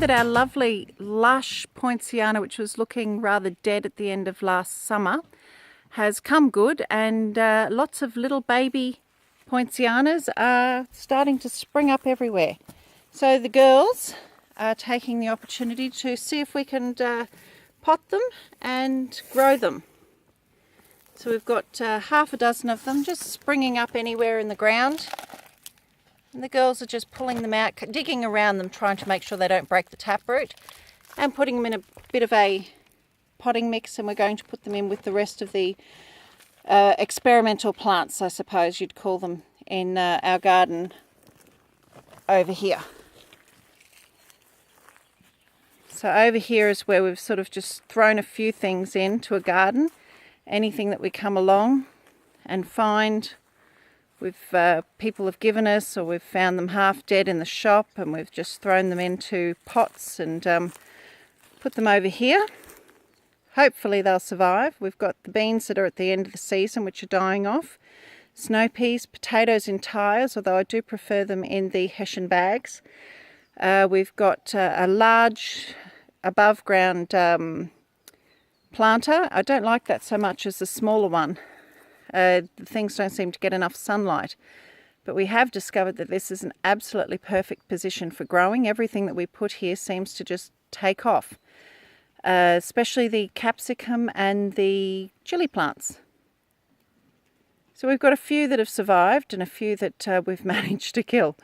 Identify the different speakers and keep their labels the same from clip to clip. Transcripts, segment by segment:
Speaker 1: that our lovely lush poinciana, which was looking rather dead at the end of last summer, has come good, and lots of little baby poincianas are starting to spring up everywhere. So the girls are taking the opportunity to see if we can pot them and grow them. So we've got half a dozen of them just springing up anywhere in the ground. And the girls are just pulling them out, digging around them, trying to make sure they don't break the taproot, and putting them in a bit of a potting mix, and we're going to put them in with the rest of the experimental plants, I suppose you'd call them, in our garden over here. So over here is where we've sort of just thrown a few things into a garden. Anything that we come along and find people have given us, or we've found them half dead in the shop, and we've just thrown them into pots and put them over here. Hopefully they'll survive. We've got the beans that are at the end of the season, which are dying off. Snow peas, potatoes in tyres, although I do prefer them in the Hessian bags. We've got a large above ground planter. I don't like that so much as the smaller one. The things don't seem to get enough sunlight. But we have discovered that this is an absolutely perfect position for growing. Everything that we put here seems to just take off. Especially the capsicum and the chili plants. So we've got a few that have survived and a few that we've managed to kill.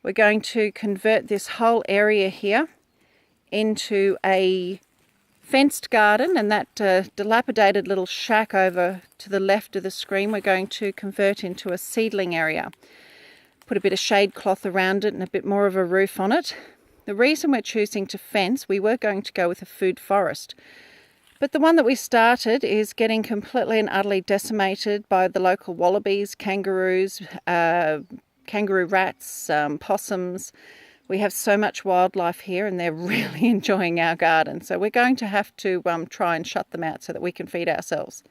Speaker 1: We're going to convert this whole area here into a fenced garden, and that dilapidated little shack over to the left of the screen we're going to convert into a seedling area. Put a bit of shade cloth around it and a bit more of a roof on it. The reason we're choosing to fence, we were going to go with a food forest, but the one that we started is getting completely and utterly decimated by the local wallabies, kangaroos, kangaroo rats, possums. We have so much wildlife here, and they're really enjoying our garden. So we're going to have to try and shut them out so that we can feed ourselves.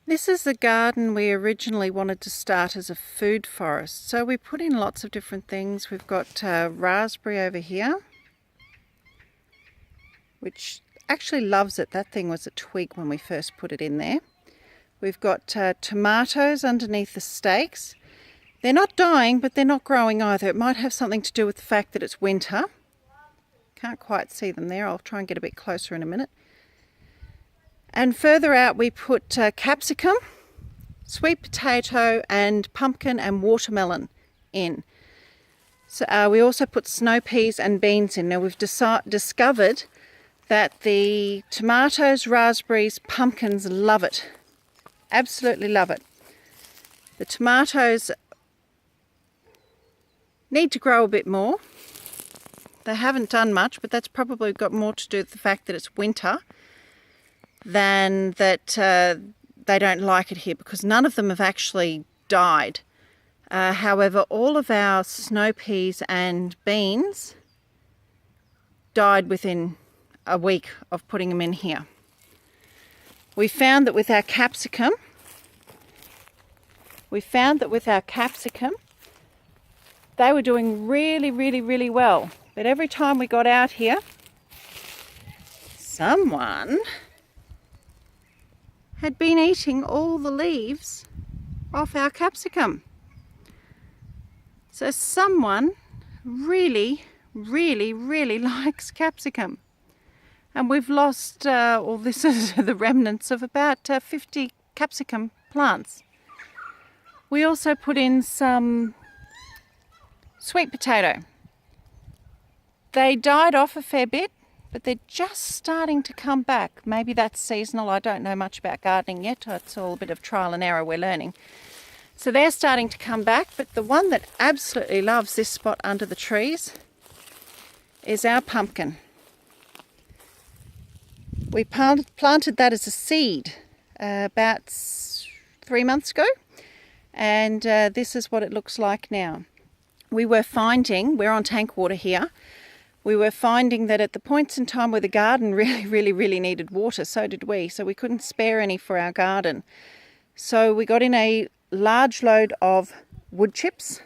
Speaker 1: This is the garden we originally wanted to start as a food forest. So we put in lots of different things. We've got raspberry over here, which actually loves it. That thing was a twig when we first put it in there. We've got tomatoes underneath the stakes. They're not dying, but they're not growing either. It might have something to do with the fact that it's winter. Can't quite see them there. I'll try and get a bit closer in a minute. And further out we put capsicum, sweet potato, and pumpkin and watermelon in. So we also put snow peas and beans in. Now we've discovered that the tomatoes, raspberries, pumpkins love it. Absolutely love it. The tomatoes need to grow a bit more. They haven't done much, but that's probably got more to do with the fact that it's winter than that they don't like it here, because none of them have actually died. However, all of our snow peas and beans died within a week of putting them in here. We found that with our capsicum, they were doing really well. But every time we got out here, someone had been eating all the leaves off our capsicum. So someone really likes capsicum. And we've lost, this is the remnants of about 50 capsicum plants. We also put in some sweet potato. They died off a fair bit, but they're just starting to come back. Maybe that's seasonal. I don't know much about gardening yet. It's all a bit of trial and error we're learning. So they're starting to come back, but the one that absolutely loves this spot under the trees is our pumpkin. We planted that as a seed about 3 months ago, and this is what it looks like now. We're on tank water here, we were finding that at the points in time where the garden really needed water, so did we, so we couldn't spare any for our garden. So we got in a large load of wood chips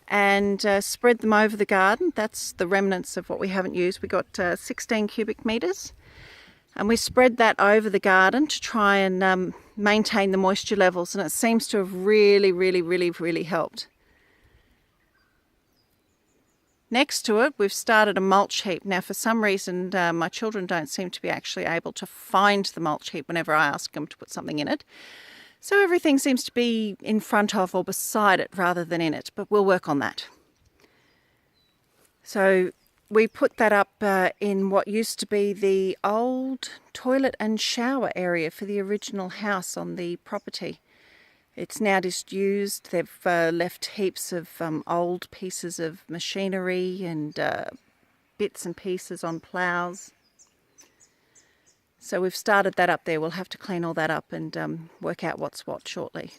Speaker 1: and spread them over the garden. That's the remnants of what we haven't used. We got 16 cubic metres, and we spread that over the garden to try and maintain the moisture levels, and it seems to have really helped. Next to it, we've started a mulch heap. Now, for some reason, my children don't seem to be actually able to find the mulch heap whenever I ask them to put something in it. So everything seems to be in front of or beside it rather than in it, but we'll work on that. So we put that up in what used to be the old toilet and shower area for the original house on the property. It's now disused. They've left heaps of old pieces of machinery and bits and pieces on ploughs. So we've started that up there. We'll have to clean all that up and work out what's what shortly.